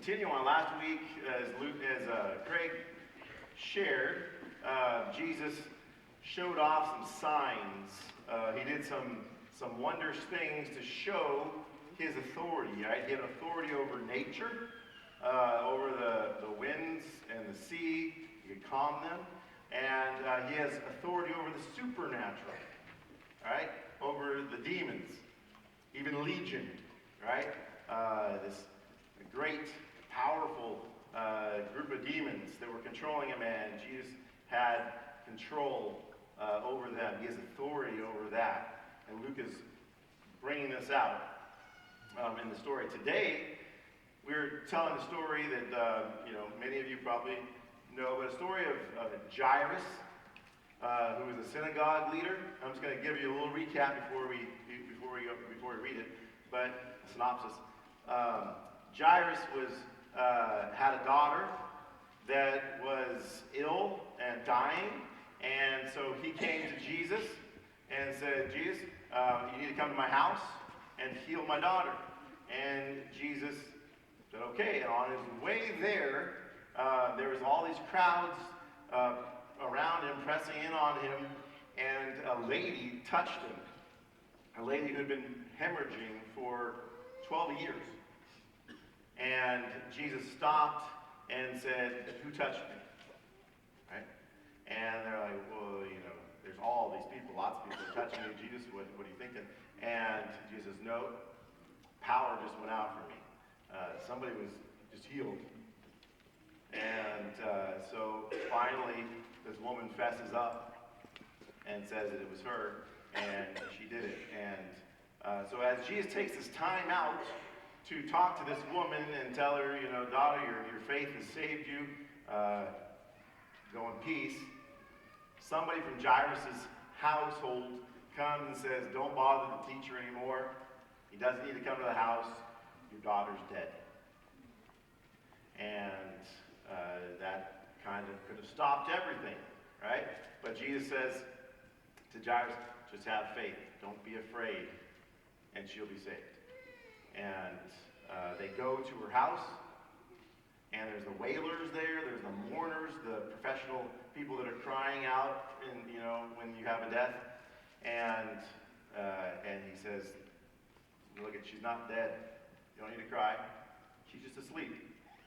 Continue on. Last week, as Craig shared, Jesus showed off some signs. He did some wondrous things to show his authority. Right? He had authority over nature, over the winds and the sea. He could calm them, and he has authority over the supernatural. Right? Over the demons, even legion. Right? This great, powerful group of demons that were controlling him, and Jesus had control over them. He has authority over that. And Luke is bringing this out in the story. Today, we're telling a story that many of you probably know, but a story of Jairus, who was a synagogue leader. I'm just going to give you a little recap before we read it, but a synopsis. Jairus had a daughter that was ill and dying, and so he came to Jesus and said, Jesus, you need to come to my house and heal my daughter. And Jesus said, okay. And on his way there, there was all these crowds around him, pressing in on him, and a lady touched him. A lady who had been hemorrhaging for 12 years. And Jesus stopped and said, who touched me? Right? And they're like, well, there's all these people, lots of people touching you. Jesus, what are you thinking? And Jesus says, no, power just went out from me. Somebody was just healed. And so finally, this woman fesses up and says that it was her, and she did it. And so as Jesus takes this time out to talk to this woman and tell her, daughter, your faith has saved you, go in peace, somebody from Jairus' household comes and says, don't bother the teacher anymore. He doesn't need to come to the house. Your daughter's dead. And that kind of could have stopped everything, right? But Jesus says to Jairus, just have faith. Don't be afraid, and she'll be saved. And they go to her house, and there's the wailers there, there's the mourners, the professional people that are crying out, when you have a death. And he says, look, she's not dead. You don't need to cry. She's just asleep.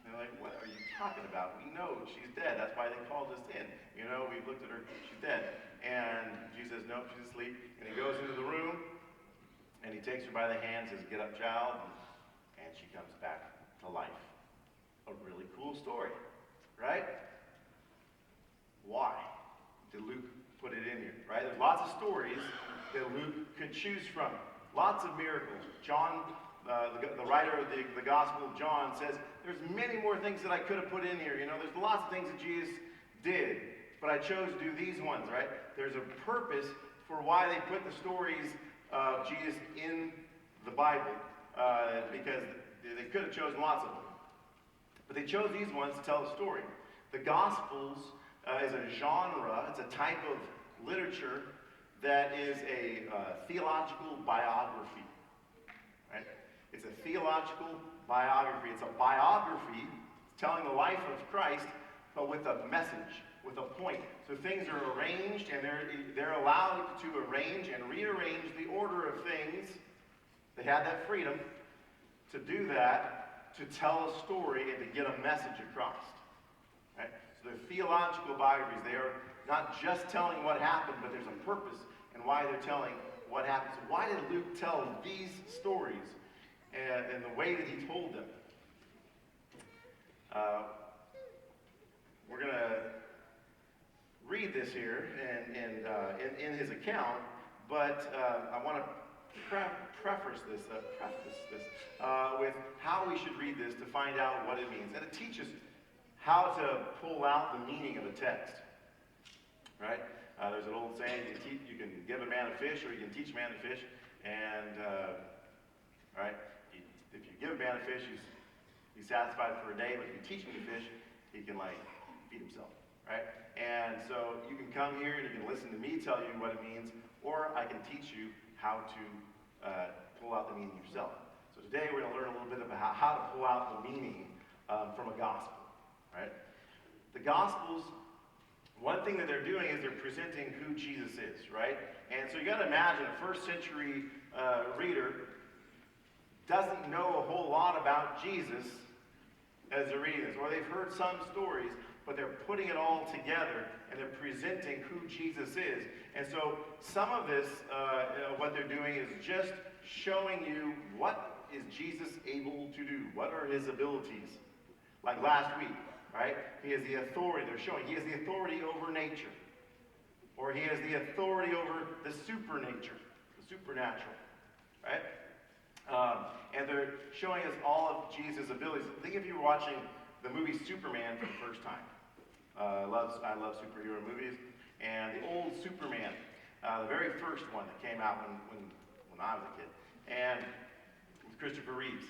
And they're like, what are you talking about? We know she's dead. That's why they called us in. We've looked at her. She's dead. And Jesus says, no, she's asleep. And he goes into the room, and he takes her by the hand, says, get up, child. And she comes back to life. A really cool story, right? Why did Luke put it in here, right? There's lots of stories that Luke could choose from. Lots of miracles. John, the writer of the Gospel of John, says there's many more things that I could have put in here. There's lots of things that Jesus did, but I chose to do these ones, right? There's a purpose for why they put the stories of Jesus in the Bible, because they could have chosen lots of them. But they chose these ones to tell the story. The Gospels is a genre, it's a type of literature that is a theological biography. Right? It's a theological biography. It's a biography telling the life of Christ, but with a message, with a point. So things are arranged, and they're allowed to arrange and rearrange the order of things. They had that freedom to do that, to tell a story and to get a message across. Right? So they're theological biographies. They are not just telling what happened, but there's a purpose in why they're telling what happened. So why did Luke tell these stories and the way that he told them? We're going to read this here and in his account, but I want to preface this with how we should read this to find out what it means. And it teaches how to pull out the meaning of a text. Right? There's an old saying, you can give a man a fish or you can teach a man to fish. And, right? If you give a man a fish, he's satisfied for a day, but if you teach him to fish, he can, feed himself. Right? And so you can come here and you can listen to me tell you what it means, or I can teach you how to pull out the meaning yourself. So today we're going to learn a little bit about how to pull out the meaning from a gospel, right? The Gospels, one thing that they're doing is they're presenting who Jesus is, right? And so you got to imagine a first century reader doesn't know a whole lot about Jesus as they're reading this, or they've heard some stories, but they're putting it all together and they're presenting who Jesus is. And so some of this, what they're doing is just showing you what is Jesus able to do, what are his abilities. Like last week, right? He has the authority, they're showing he has the authority over nature. Or he has the authority over the supernature, the supernatural, right? And they're showing us all of Jesus' abilities. Think if you were watching the movie Superman for the first time. I love superhero movies. And the old Superman, the very first one that came out when I was a kid, and with Christopher Reeves.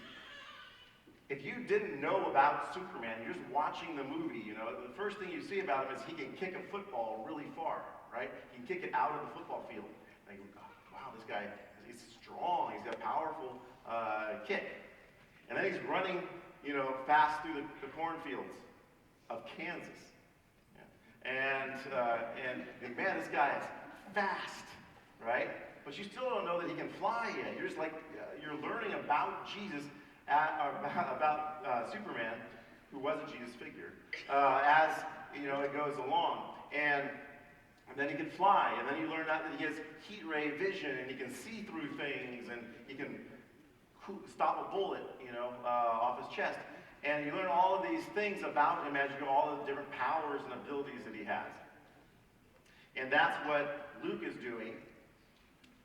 If you didn't know about Superman, you're just watching the movie, you know, the first thing you see about him is he can kick a football really far, right? He can kick it out of the football field. And you go, oh, wow, this guy, he's strong, he's got a powerful kick. And then he's running, you know, fast through the cornfields of Kansas. Yeah. And man, this guy is fast, right? But you still don't know that he can fly yet. You're just like, you're learning about Jesus, about Superman, who was a Jesus figure, as, you know, it goes along. And then he can fly, and then you learn that he has heat ray vision, and he can see through things, and he can stop a bullet, you know, off his chest. And you learn all of these things about him as you go, all the different powers and abilities that he has. And that's what Luke is doing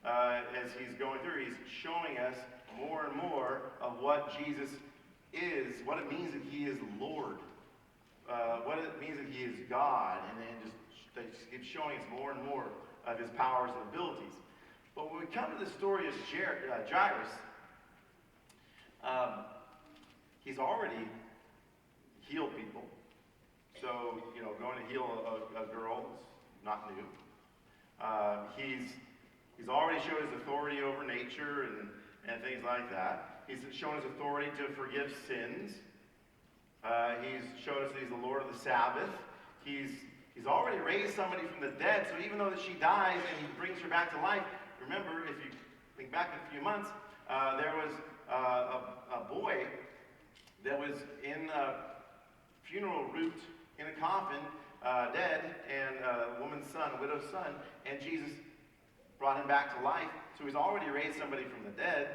as he's going through. He's showing us more and more of what Jesus is, what it means that he is Lord, what it means that he is God, and then they just keep showing us more and more of his powers and abilities. But when we come to the story of Jairus, he's already healed people. So, you know, going to heal a girl is not new. He's already showed his authority over nature and things like that. He's shown his authority to forgive sins. He's shown us that he's the Lord of the Sabbath. He's already raised somebody from the dead, so even though that she dies and he brings her back to life, remember, if you think back a few months, there was a boy that was in a funeral route in a coffin, dead, and a woman's son, a widow's son, and Jesus brought him back to life. So he's already raised somebody from the dead.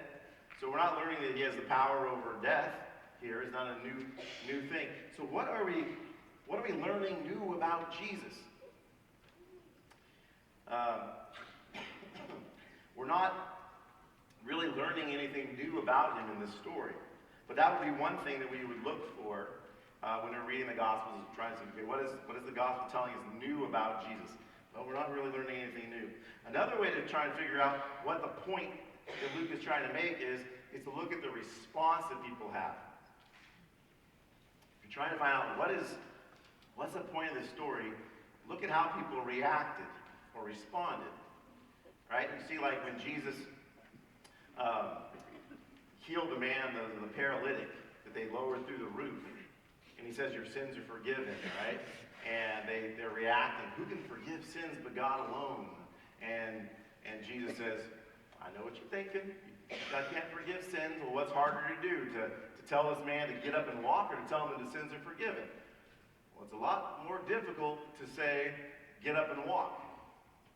So we're not learning that he has the power over death here. It's not a new thing. So what are we learning new about Jesus? We're not really learning anything new about him in this story. But that would be one thing that we would look for when we're reading the Gospels, trying to say, okay, what is the Gospel telling us new about Jesus? Well, we're not really learning anything new. Another way to try and figure out what the point that Luke is trying to make is to look at the response that people have. If you're trying to find out what's the point of this story, look at how people reacted or responded. Right? You see, like when Jesus healed the man, the paralytic, that they lowered through the roof. And he says, your sins are forgiven, right? And they're reacting. Who can forgive sins but God alone? And Jesus says, I know what you're thinking. God can't forgive sins. Well, what's harder to do? To tell this man to get up and walk, or to tell him that his sins are forgiven? Well, it's a lot more difficult to say, get up and walk.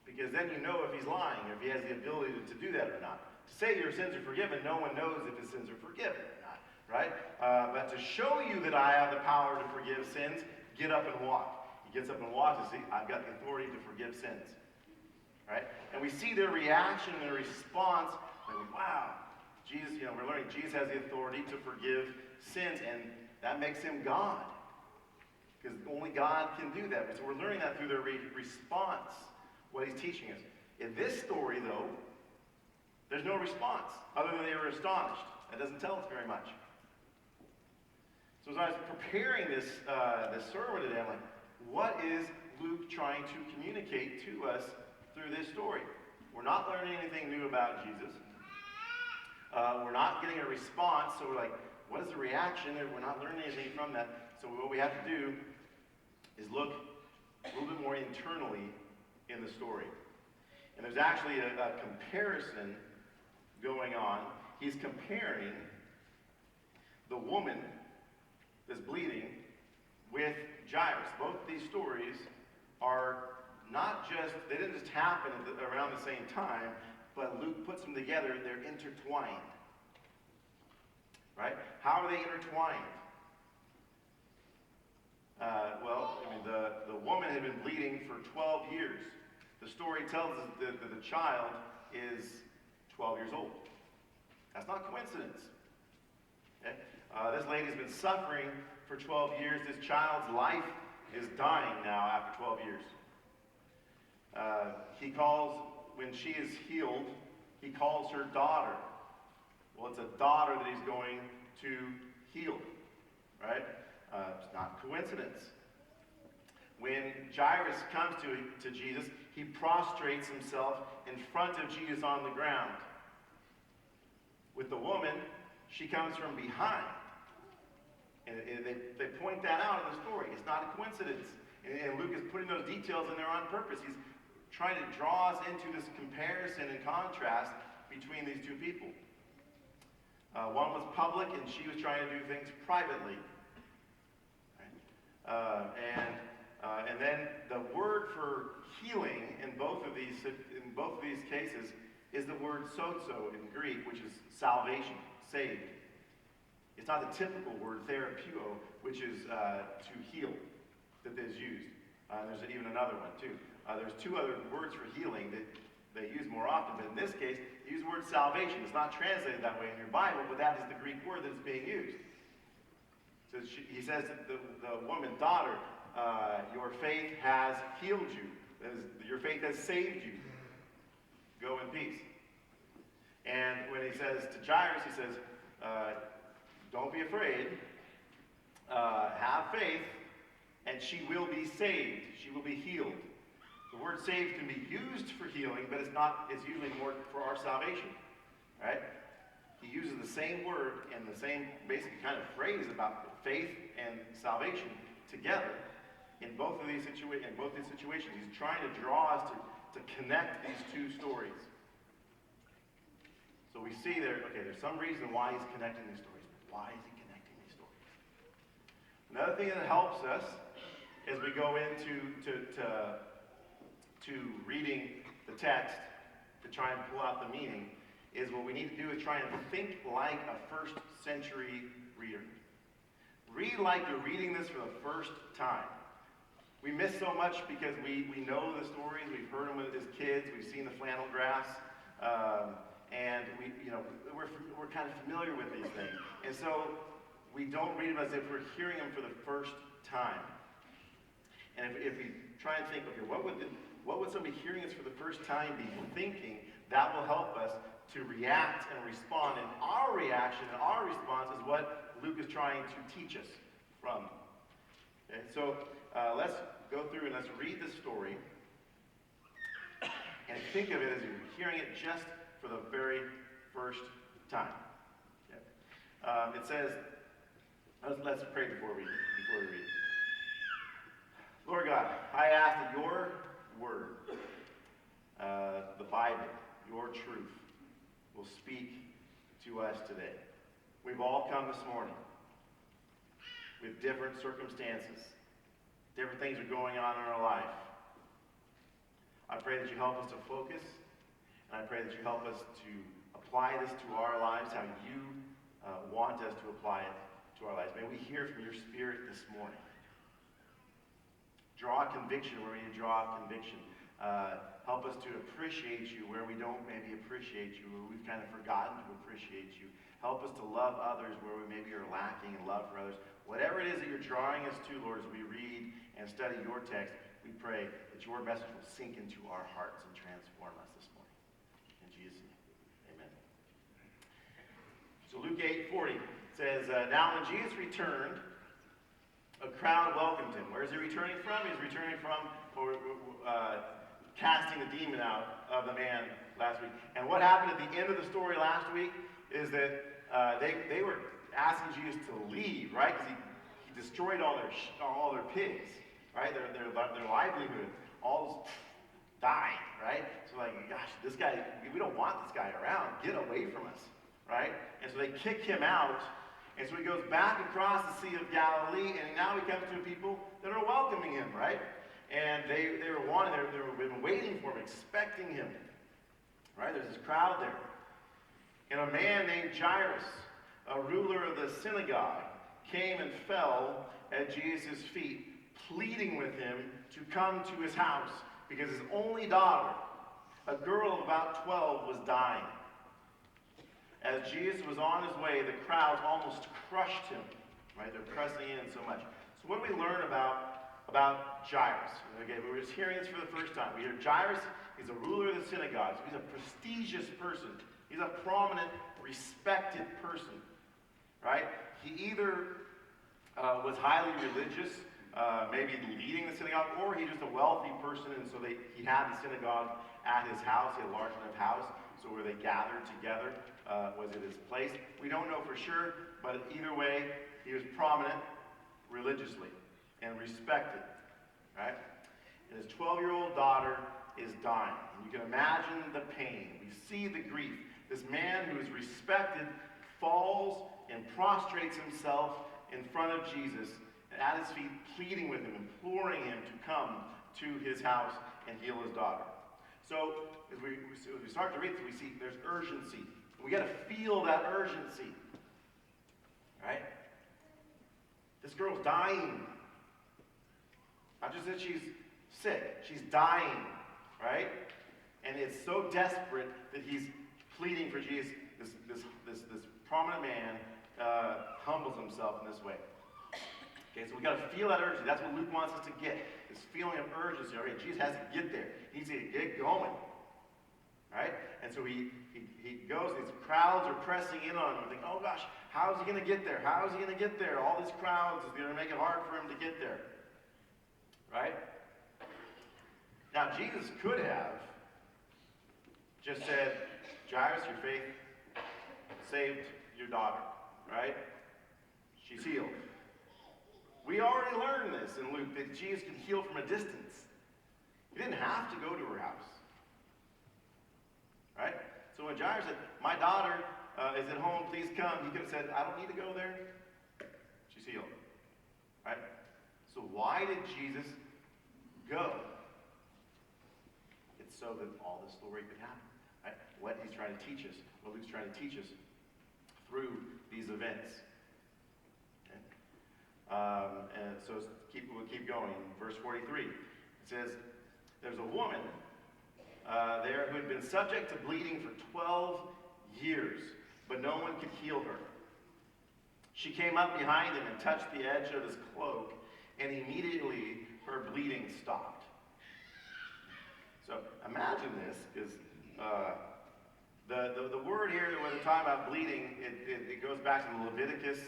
Because then you know if he's lying, or if he has the ability to do that or not. To say your sins are forgiven, no one knows if his sins are forgiven or not, right? But to show you that I have the power to forgive sins, get up and walk. He gets up and walks and see, I've got the authority to forgive sins, right? And we see their reaction and their response, like, wow, Jesus, you know, we're learning Jesus has the authority to forgive sins, and that makes him God. Because only God can do that. So we're learning that through their response, what he's teaching us. In this story, though, there's no response, other than they were astonished. That doesn't tell us very much. So as I was preparing this sermon today, I'm like, what is Luke trying to communicate to us through this story? We're not learning anything new about Jesus. We're not getting a response, so we're like, what is the reaction? And we're not learning anything from that. So what we have to do is look a little bit more internally in the story. And there's actually a comparison going on. He's comparing the woman that's bleeding with Jairus. Both of these stories are not just, they didn't just happen around the same time, but Luke puts them together, they're intertwined. Right? How are they intertwined? The woman had been bleeding for 12 years. The story tells us that the child is 12 years old. That's not coincidence. Okay? This lady's been suffering for 12 years. This child's life is dying now after 12 years. He calls, when she is healed, he calls her daughter. Well, it's a daughter that he's going to heal, right? It's not coincidence. When Jairus comes to Jesus, he prostrates himself in front of Jesus on the ground. With the woman, she comes from behind. And they point that out in the story. It's not a coincidence. And Luke is putting those details in there on purpose. He's trying to draw us into this comparison and contrast between these two people. One was public, and she was trying to do things privately. Right? And then the word for healing in both of these cases is the word sozo in Greek, which is salvation, saved. It's not the typical word therapeuo, which is to heal, that is used. There's even another one too. There's two other words for healing that they use more often, but in this case, they use the word salvation. It's not translated that way in your Bible, but that is the Greek word that is being used. So he says that the woman, daughter, your faith has healed you. Your faith has saved you. Go in peace. And when he says to Jairus, he says, don't be afraid. Have faith, and she will be saved. She will be healed. The word saved can be used for healing, but it's usually more for our salvation. Right? He uses the same word and the same basic kind of phrase about faith and salvation together in both of these situations. He's trying to draw us to connect these two stories. So we see there's some reason why he's connecting these stories. Why is he connecting these stories? Another thing that helps us as we go into to reading the text to try and pull out the meaning is what we need to do is try and think like a first century reader. Read like you're reading this for the first time. We miss so much because we know the stories, we've heard them as kids, we've seen the flannel graphs, and we're kind of familiar with these things. And so we don't read them as if we're hearing them for the first time. And if we try and think, okay, what would somebody hearing this for the first time be thinking? That will help us to react and respond. And our reaction and our response is what Luke is trying to teach us from. Okay, so let's go through and let's read the story and think of it as you're hearing it just for the very first time. Okay. It says, let's pray before we read. Lord God, I ask that your word, the Bible, your truth, will speak to us today. We've all come this morning with different circumstances. Different things are going on in our life. I pray that you help us to focus, and I pray that you help us to apply this to our lives how you want us to apply it to our lives. May we hear from your Spirit this morning. Draw conviction where we need to draw conviction. Help us to appreciate you where we don't maybe appreciate you, where we've kind of forgotten to appreciate you. Help us to love others where we maybe are lacking in love for others. Whatever it is that you're drawing us to, Lord, as we read and study your text, we pray that your message will sink into our hearts and transform us this morning. In Jesus' name, amen. So Luke 8:40 says, now when Jesus returned, a crowd welcomed him. Where is he returning from? He's returning from casting the demon out of the man last week. And what happened at the end of the story last week is that they were asking Jesus to leave, right? Because he destroyed all their pigs, right? Their livelihood, all dying, right? So like, gosh, this guy, we don't want this guy around. Get away from us, right? And so they kick him out. And so he goes back across the Sea of Galilee, and now he comes to people that are welcoming him, right? And they were wanting, they've been waiting for him, expecting him, right? There's this crowd there. And a man named Jairus, a ruler of the synagogue, came and fell at Jesus' feet, pleading with him to come to his house, because his only daughter, a girl of about 12, was dying. As Jesus was on his way, the crowd almost crushed him, right? They're pressing in so much. So what do we learn about Jairus? Okay, we were just hearing this for the first time. We hear Jairus, he's a ruler of the synagogue. So he's a prestigious person. He's a prominent, respected person, right? He either was highly religious, maybe leading the synagogue, or he's just a wealthy person, and so he had the synagogue at his house. He had a large enough house, so where they gathered together was at his place. We don't know for sure, but either way, he was prominent religiously and respected, right? And his 12-year-old daughter is dying. And you can imagine the pain. We see the grief. This man who is respected falls and prostrates himself in front of Jesus and at his feet, pleading with him, imploring him to come to his house and heal his daughter. So as we start to read this, we see there's urgency. We got to feel that urgency, right? This girl's dying. Not just that she's sick, she's dying, right? And it's so desperate that he's pleading for Jesus. This prominent man humbles himself in this way. Okay, so we got to feel that urgency. That's what Luke wants us to get. This feeling of urgency. All right, Jesus has to get there. He needs to get going. Right? And so he goes, these crowds are pressing in on him. You think, oh gosh, how is he going to get there? How is he going to get there? All these crowds is going to make it hard for him to get there. Right? Now, Jesus could have just said, Jairus, your faith saved your daughter. Right? She's healed. We already learned this in Luke, that Jesus could heal from a distance. He didn't have to go to her house. Right? So when Jairus said, my daughter is at home, please come, he could have said, I don't need to go there. She's healed. Right? So why did Jesus go? It's so that all this story could happen. Right? What he's trying to teach us, what Luke's trying to teach us through these events. Okay? And so we'll keep going. Verse 43. It says, there's a woman there who had been subject to bleeding for 12 years, but no one could heal her. She came up behind him and touched the edge of his cloak, and immediately her bleeding stopped. So imagine this, because the word here, when they're talking about bleeding, it goes back to the Leviticus.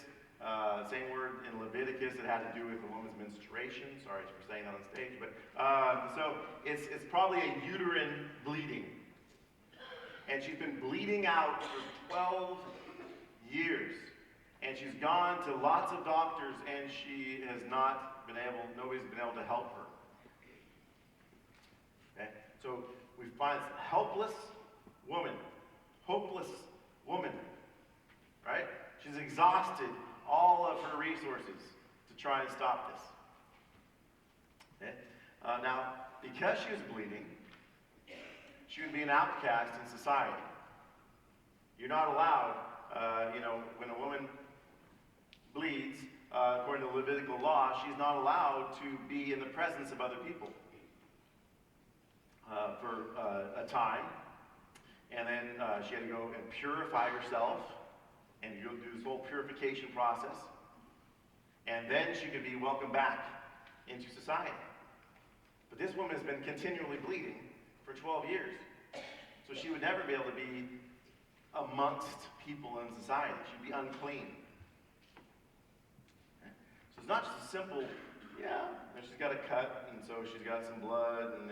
Same word in Leviticus. It had to do with a woman's menstruation. Sorry for saying that on stage, but so it's probably a uterine bleeding, and she's been bleeding out for 12 years, and she's gone to lots of doctors, and she has not been able. Nobody's been able to help her. Okay, so we find this helpless woman, hopeless woman, right? She's exhausted all of her resources to try and stop this. Okay? Now, because she was bleeding, she would be an outcast in society. You're not allowed, when a woman bleeds, according to Levitical law, she's not allowed to be in the presence of other people for a time. And then she had to go and purify herself, and you do this whole purification process, and then she could be welcomed back into society. But this woman has been continually bleeding for 12 years, so she would never be able to be amongst people in society. She'd be unclean. Okay? So it's not just a simple, she's got a cut, and so she's got some blood, and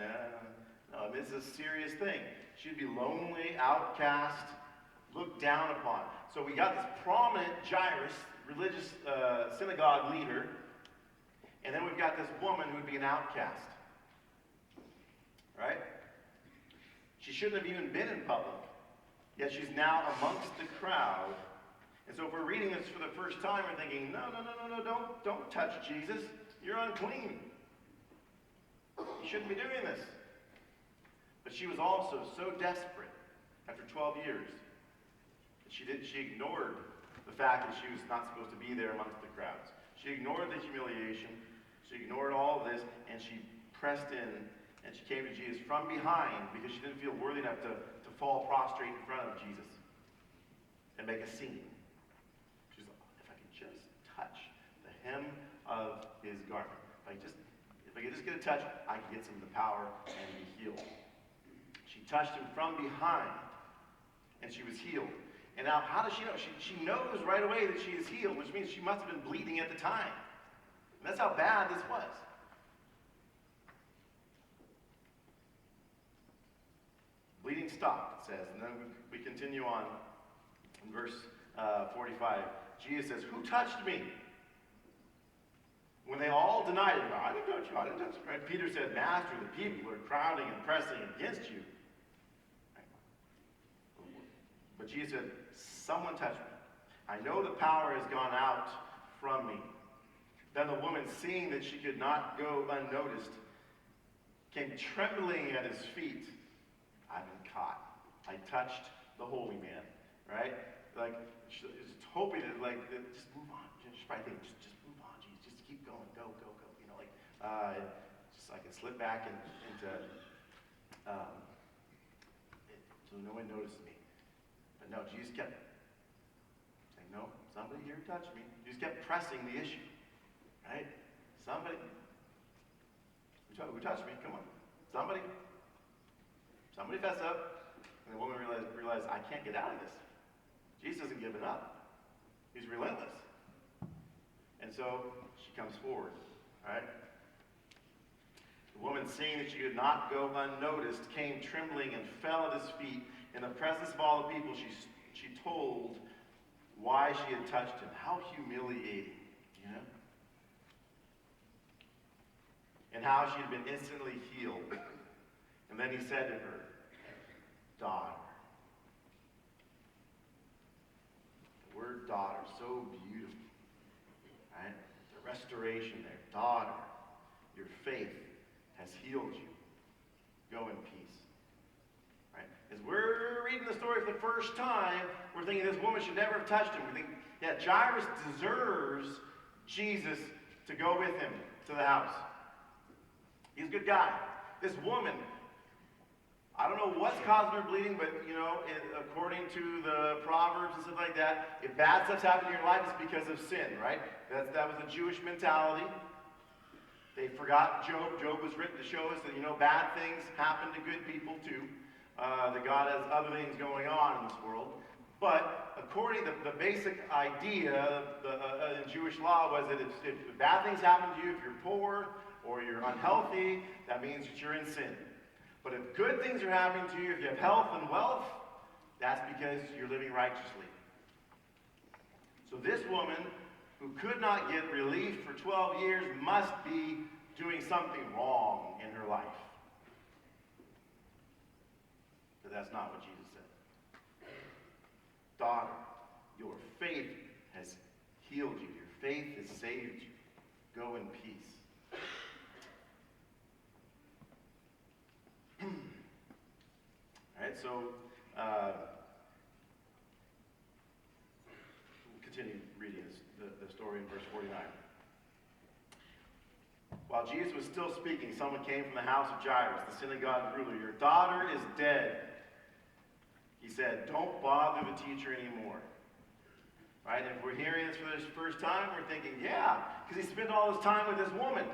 no, this is a serious thing. She'd be lonely, outcast, looked down upon. So we got this prominent Jairus, religious synagogue leader. And then we've got this woman who would be an outcast. Right? She shouldn't have even been in public. Yet she's now amongst the crowd. And so if we're reading this for the first time, we're thinking, no, don't touch Jesus. You're unclean. You shouldn't be doing this. But she was also so desperate after 12 years that she ignored the fact that she was not supposed to be there amongst the crowds. She ignored the humiliation. She ignored all of this, and she pressed in, and she came to Jesus from behind because she didn't feel worthy enough to fall prostrate in front of Jesus and make a scene. She's like, if I could just touch the hem of his garment, if I could just get a touch, I could get some of the power and be healed. She touched him from behind, and she was healed. And now, how does she know? She knows right away that she is healed, which means she must have been bleeding at the time. And that's how bad this was. Bleeding stopped, it says. And then we continue on in verse 45. Jesus says, "Who touched me?" When they all denied it, "I didn't touch you, I didn't touch you." Right? Peter said, "Master, the people are crowding and pressing against you." Right? But Jesus said, "Someone touched me. I know the power has gone out from me." Then the woman, seeing that she could not go unnoticed, came trembling at his feet. "I've been caught. I touched the holy man." Right? Like, she's hoping that, just move on. She's probably thinking, just move on, Jesus. Just keep going. Go. You know, just so I can slip back into, so no one notices me. But no, Jesus kept saying, "No, somebody here touched me." Jesus kept pressing the issue. Right? Somebody, who touched me? Come on. Somebody fess up. And the woman realized, I can't get out of this. Jesus isn't giving up. He's relentless. And so she comes forward. Right? The woman, seeing that she could not go unnoticed, came trembling and fell at his feet. In the presence of all the people, she told why she had touched him. How humiliating, you know? And how she had been instantly healed. And then he said to her, "Daughter." The word daughter, so beautiful. Right? The restoration there. Daughter, your faith has healed you. Go in peace. Right? As we're reading the story for the first time, we're thinking this woman should never have touched him. We think, yeah, Jairus deserves Jesus to go with him to the house. He's a good guy. This woman, I don't know what's causing her bleeding, but, according to the Proverbs and stuff like that, if bad stuff's happened in your life, it's because of sin, right? That was the Jewish mentality. They forgot Job. Job was written to show us that, bad things happen to good people too. That God has other things going on in this world. But according to the basic idea in Jewish law was that if bad things happen to you, if you're poor or you're unhealthy, that means that you're in sin. But if good things are happening to you, if you have health and wealth, that's because you're living righteously. So this woman, who could not get relief for 12 years, must be doing something wrong in her life. But that's not what Jesus said. Daughter, your faith has healed you. Your faith has saved you. Go in peace. All right, so we'll continue reading the story in verse 49. While Jesus was still speaking, someone came from the house of Jairus, the synagogue ruler. "Your daughter is dead," he said. "Don't bother the teacher anymore." Right? And if we're hearing this for the first time, we're thinking, yeah, because he spent all his time with this woman.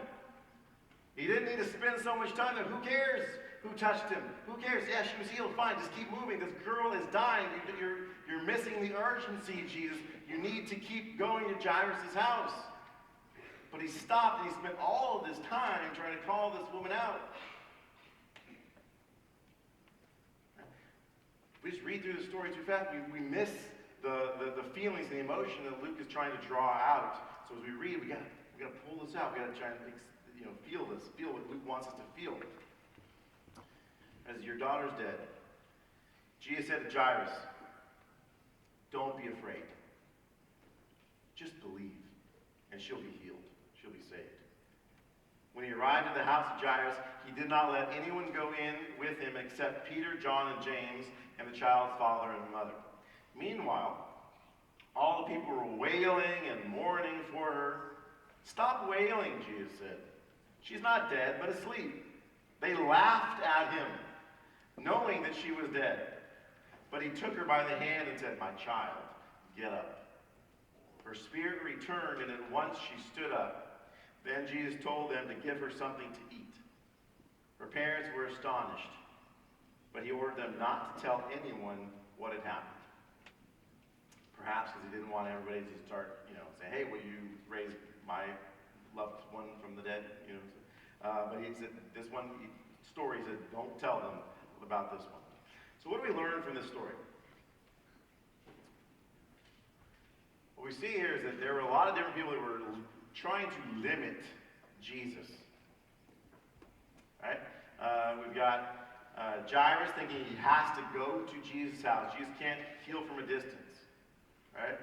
He didn't need to spend so much time there. Who cares who touched him? Who cares? Yeah, she was healed. Fine, just keep moving. This girl is dying. You're missing the urgency, Jesus. You need to keep going to Jairus' house. But he stopped and he spent all of this time trying to call this woman out. We just read through the story too fast. We miss the feelings and the emotion that Luke is trying to draw out. So as we read, we got to pull this out. We got to try and feel this, feel what Luke wants us to feel. As your daughter's dead, Jesus said to Jairus, "Don't be afraid. Just believe, and she'll be healed. She'll be saved." When he arrived at the house of Jairus, he did not let anyone go in with him except Peter, John, and James, and the child's father and mother. Meanwhile, all the people were wailing and mourning for her. "Stop wailing," Jesus said. "She's not dead, but asleep." They laughed at him, knowing that she was dead. But he took her by the hand and said, "My child, get up." Her spirit returned, and at once she stood up. Then Jesus told them to give her something to eat. Her parents were astonished, but he ordered them not to tell anyone what had happened. Perhaps because he didn't want everybody to start, saying, "Hey, will you raise my loved one from the dead?" But he said, this one story, he said, don't tell them about this one. So what do we learn from this story? What we see here is that there were a lot of different people that were trying to limit Jesus. Right? We've got Jairus thinking he has to go to Jesus' house. Jesus can't heal from a distance. Right?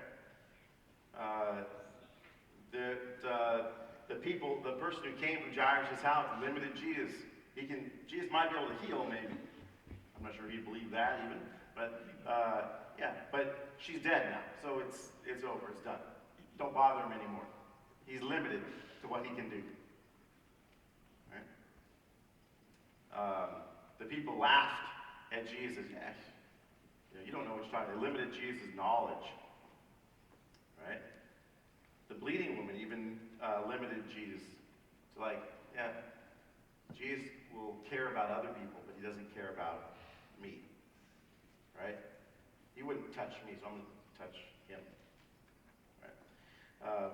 The person who came from Jairus' house limited Jesus. Jesus might be able to heal, maybe. I'm not sure he believed that even. But but she's dead now, so it's over. It's done. Don't bother him anymore. He's limited to what he can do. Right? The people laughed at Jesus. You don't know what you're talking about. They limited Jesus' knowledge. Right? The bleeding woman even limited Jesus to Jesus will care about other people, but he doesn't care about me. Right? He wouldn't touch me, so I'm going to touch him. Right?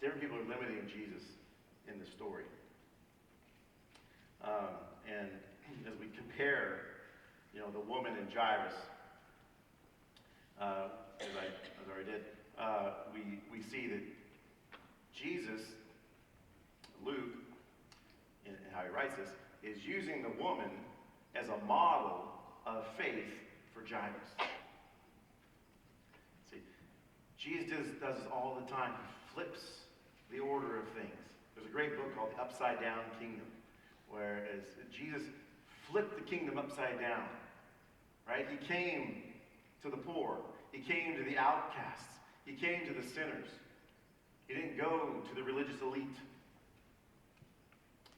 Different people are limiting Jesus in the story. And as we compare, the woman and Jairus, as I already did, we see that Jesus, Luke, in how he writes this, is using the woman as a model of faith for Jairus. See, Jesus does this all the time. He flips the order of things. There's a great book called The Upside Down Kingdom, whereas Jesus flipped the kingdom upside down. Right? He came to the poor. He came to the outcasts. He came to the sinners. He didn't go to the religious elite.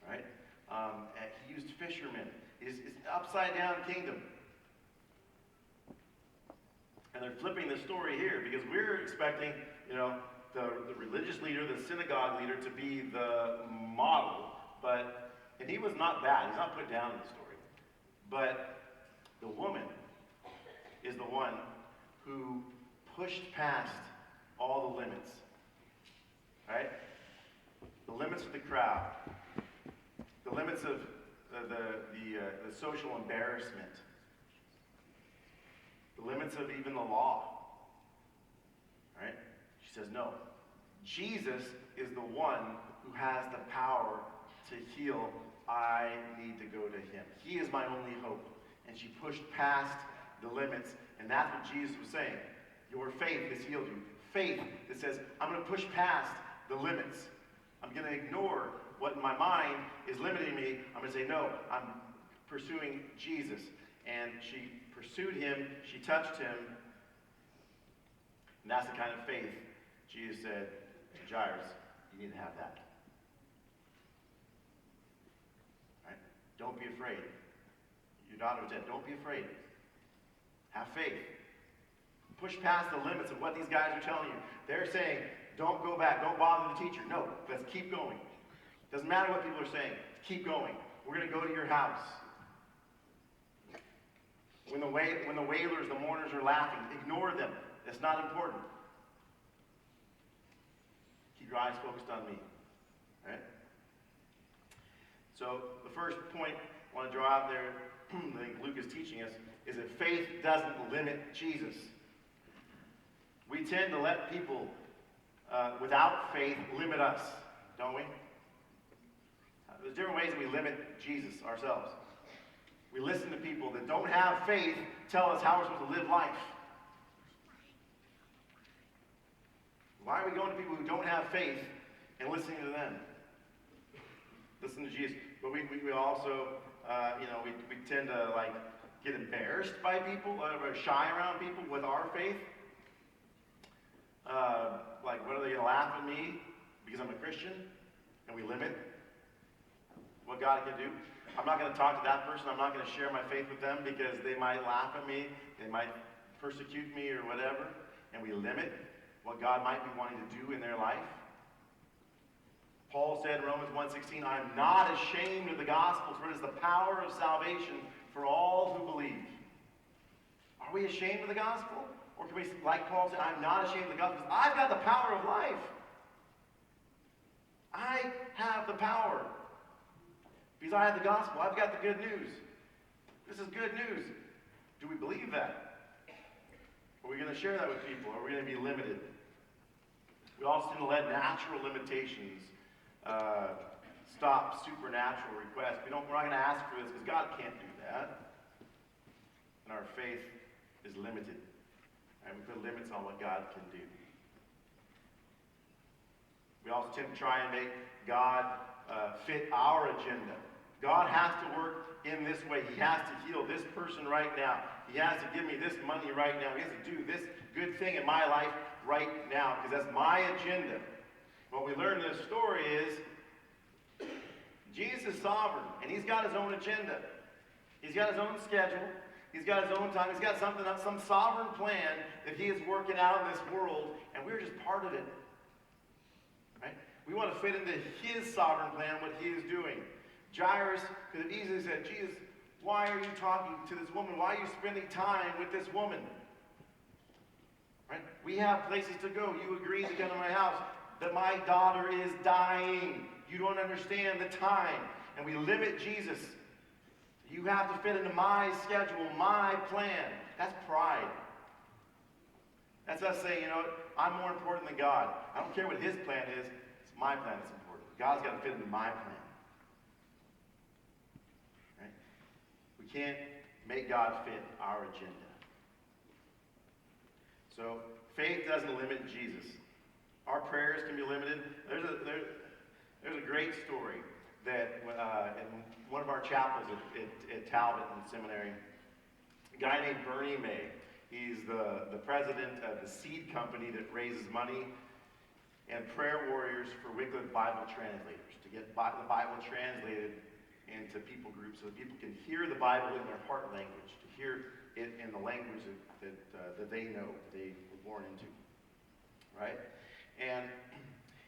Right? He used fishermen. It's an upside-down kingdom. And they're flipping the story here because we're expecting, the religious leader, the synagogue leader, to be the model. And he was not bad. He's not put down in the story. But the woman is the one who pushed past all the limits. Right? The limits of the crowd. The limits of the social embarrassment. The limits of even the law. Right? She says, no. Jesus is the one who has the power to heal. I need to go to him. He is my only hope. And she pushed past the limits. And that's what Jesus was saying. Your faith has healed you. Faith that says, I'm going to push past the limits. I'm going to ignore what in my mind is limiting me. I'm going to say, no, I'm pursuing Jesus. And she pursued him. She touched him. And that's the kind of faith Jesus said to Jairus, you need to have that. Right? Don't be afraid. Your daughter was dead. Don't be afraid. Have faith. Push past the limits of what these guys are telling you. They're saying, don't go back. Don't bother the teacher. No, let's keep going. Doesn't matter what people are saying. Keep going. We're going to go to your house. When the wailers, the mourners are laughing, ignore them. It's not important. Keep your eyes focused on me. Right? So the first point I want to draw out there, I think Luke is teaching us, is that faith doesn't limit Jesus. We tend to let people without faith limit us, don't we? There's different ways that we limit Jesus ourselves. We listen to people that don't have faith tell us how we're supposed to live life. Why are we going to people who don't have faith and listening to them? Listen to Jesus. But we also, we tend to get embarrassed by people, or shy around people with our faith. What are they going to laugh at me because I'm a Christian? And we limit what God can do. I'm not going to talk to that person. I'm not going to share my faith with them because they might laugh at me. They might persecute me or whatever. And we limit what God might be wanting to do in their life. Paul said in Romans 1:16, I am not ashamed of the gospel, for it is the power of salvation for all who believe. Are we ashamed of the gospel? Or can we, like Paul said, I'm not ashamed of the gospel, because I've got the power of life. I have the power. Because I have the gospel. I've got the good news. This is good news. Do we believe that? Are we going to share that with people? Or are we going to be limited? We also tend to let natural limitations stop supernatural requests. We're not going to ask for this because God can't do that. And our faith is limited. And we put limits on what God can do. We also tend to try and make God fit our agenda. God has to work in this way. He has to heal this person right now. He has to give me this money right now. He has to do this good thing in my life right now, because that's my agenda. What we learn in this story is Jesus is sovereign, and he's got his own agenda. He's got his own schedule. He's got his own time. He's got some sovereign plan that he is working out in this world, and we're just part of it. Right? We want to fit into his sovereign plan, what he is doing. Jairus could have easily said, Jesus, why are you talking to this woman? Why are you spending time with this woman? Right? We have places to go. You agreed to come to my house, that my daughter is dying. You don't understand the time. And we limit Jesus. You have to fit into my schedule, my plan. That's pride. That's us saying, you know what, I'm more important than God. I don't care what his plan is. It's my plan that's important. God's got to fit into my plan. Right? We can't make God fit our agenda. So faith doesn't limit Jesus. Our prayers can be limited. There's a great story that in one of our chapels at Talbot in seminary, a guy named Bernie May. He's the president of the seed company that raises money and prayer warriors for Wycliffe Bible translators, to get the Bible translated into people groups so that people can hear the Bible in their heart language, to hear it in the language that they know, they were born into. Right? And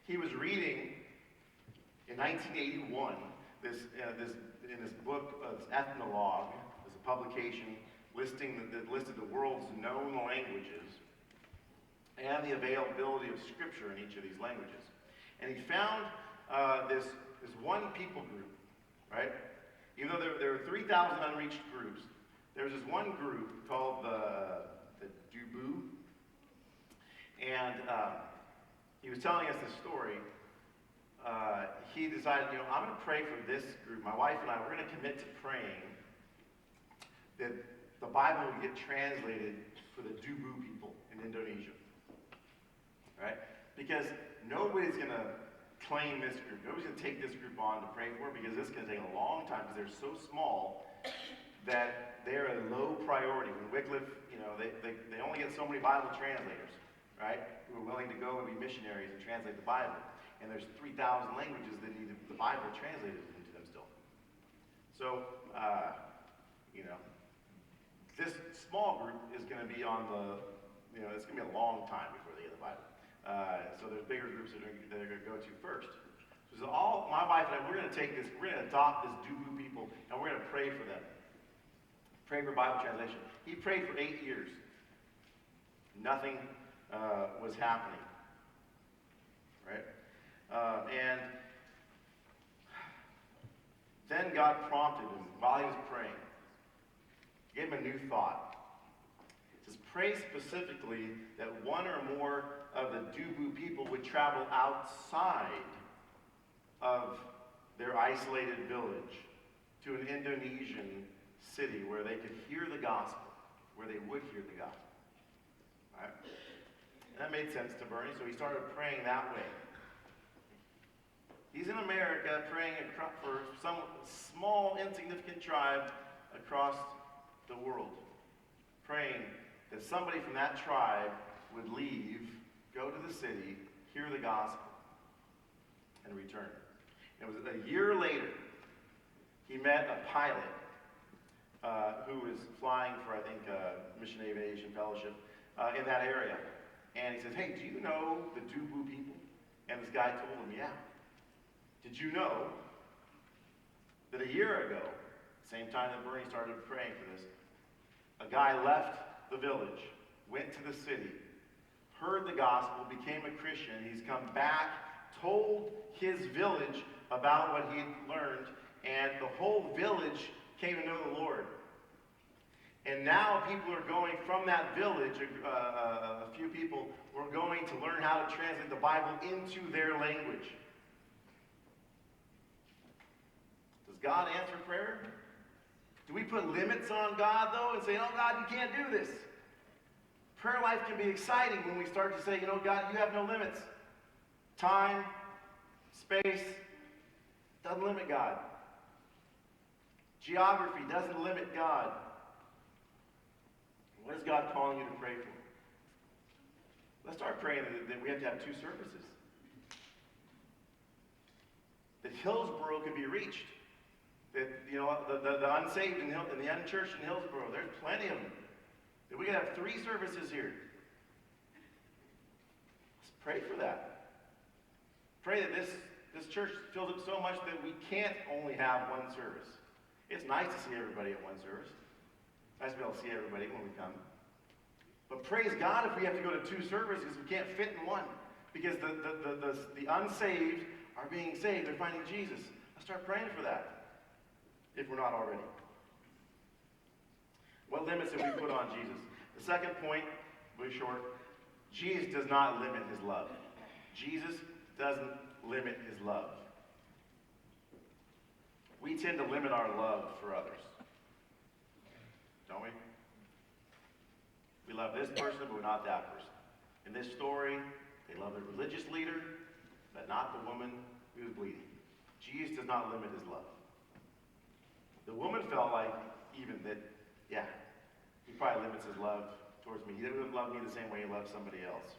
he was reading in 1981 in this book, this ethnologue, this a publication that listed the world's known languages and the availability of scripture in each of these languages. And he found this one people group, right? Even though there were 3,000 unreached groups, there was this one group called the Dubu. And he was telling us this story. He decided, I'm going to pray for this group. My wife and I, we're going to commit to praying that the Bible will get translated for the Dubu people in Indonesia. Right? Because nobody's going to claim this group. Nobody's going to take this group on to pray for, because this is going to take a long time, because they're so small that they're a low priority. When Wycliffe, they only get so many Bible translators, right, who are willing to go and be missionaries and translate the Bible. And there's 3,000 languages that need the Bible translated into them still. So, this small group is going to be on it's going to be a long time before they get the Bible. So there's bigger groups that are going to go to first. So my wife and I, we're going to adopt this Dubu people, and we're going to pray for them. Pray for Bible translation. He prayed for 8 years. Nothing was happening. Right? And then God prompted him while he was praying. He gave him a new thought. He says, pray specifically that one or more of the Dubu people would travel outside of their isolated village to an Indonesian city where they could hear the gospel, where they would hear the gospel. Right? And that made sense to Bernie, so he started praying that way. He's in America praying for some small, insignificant tribe across the world, praying that somebody from that tribe would leave, go to the city, hear the gospel, and return. And it was a year later, he met a pilot who was flying for, I think, Mission Aviation Fellowship in that area. And he says, hey, do you know the Dubu people? And this guy told him, yeah. Did you know that a year ago, same time that Bernie started praying for this, a guy left the village, went to the city, heard the gospel, became a Christian. He's come back, told his village about what he had learned, and the whole village came to know the Lord. And now people are going from that village, a few people were going to learn how to translate the Bible into their language. Does God answer prayer? Do we put limits on God, though, and say, oh, God, you can't do this? Prayer life can be exciting when we start to say, God, you have no limits. Time, space, doesn't limit God. Geography doesn't limit God. What is God calling you to pray for? Let's start praying that we have to have 2 services. That Hillsboro can be reached. That, the unsaved and the unchurched in Hillsboro, there's plenty of them. That we can have 3 services here. Let's pray for that. Pray that this church fills up so much that we can't only have 1 service. It's nice to see everybody at 1 service. Nice to be able to see everybody when we come. But praise God if we have to go to 2 services, we can't fit in 1. Because the unsaved are being saved. They're finding Jesus. Let's start praying for that, if we're not already. What limits have we put on Jesus? The second point, very short, Jesus does not limit his love. Jesus doesn't limit his love. We tend to limit our love for others. Don't we? We love this person, but we're not that person. In this story, they love the religious leader, but not the woman who was bleeding. Jesus does not limit his love. The woman felt like even that, yeah, he probably limits his love towards me. He doesn't love me the same way he loves somebody else.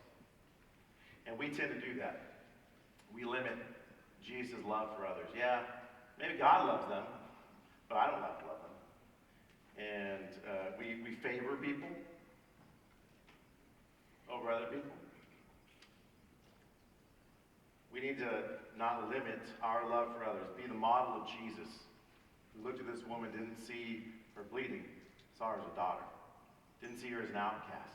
And we tend to do that. We limit Jesus' love for others. Yeah, maybe God loves them, but I don't have to love them. And we favor people over other people. We need to not limit our love for others. Be the model of Jesus, who looked at this woman, didn't see her bleeding, saw her as a daughter. Didn't see her as an outcast.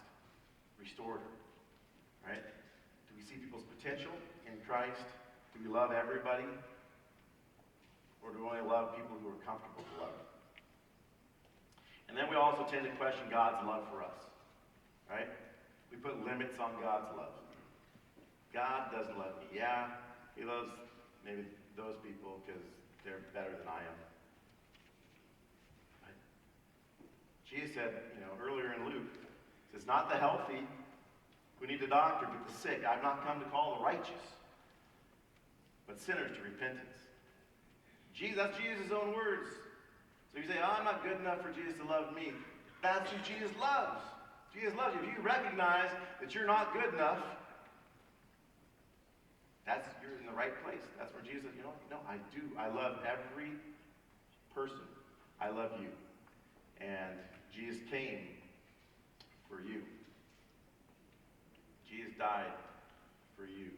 Restored her. Right? Do we see people's potential in Christ? Do we love everybody? Or do we only love people who are comfortable to love? And then we also tend to question God's love for us. Right? We put limits on God's love. God doesn't love me. Yeah, he loves maybe those people because they're better than I am. Right? Jesus said, earlier in Luke, it's not the healthy who need a doctor, but the sick. I've not come to call the righteous, but sinners to repentance. That's Jesus' own words. So you say, I'm not good enough for Jesus to love me. That's who Jesus loves. Jesus loves you. If you recognize that you're not good enough, you're in the right place. That's where Jesus says, I do. I love every person. I love you. And Jesus came for you. Jesus died for you.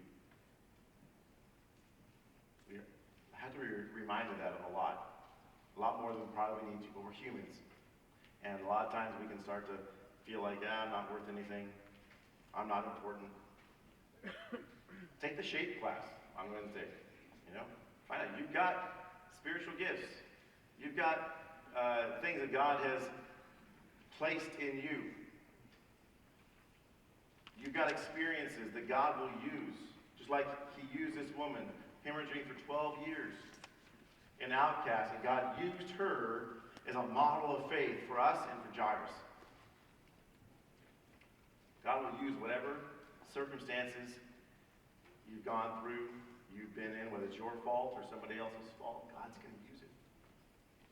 I have to be reminded of that a lot more than we probably need to, but we're humans. And a lot of times we can start to feel like, I'm not worth anything. I'm not important. Take the shape class on Wednesday. Find out you've got spiritual gifts. You've got things that God has placed in you. got experiences that God will use. Just like he used this woman, hemorrhaging for 12 years, an outcast, and God used her as a model of faith for us and for Jairus. God will use whatever circumstances you've gone through, you've been in, whether it's your fault or somebody else's fault. God's going to use it.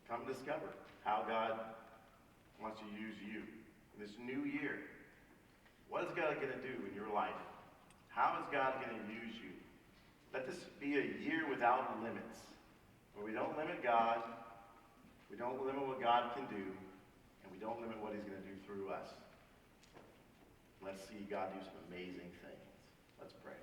Come discover how God wants to use you in this new year. What is God going to do in your life? How is God going to use you? Let this be a year without limits, where we don't limit God, we don't limit what God can do, and we don't limit what he's going to do through us. Let's see God do some amazing things. Let's pray.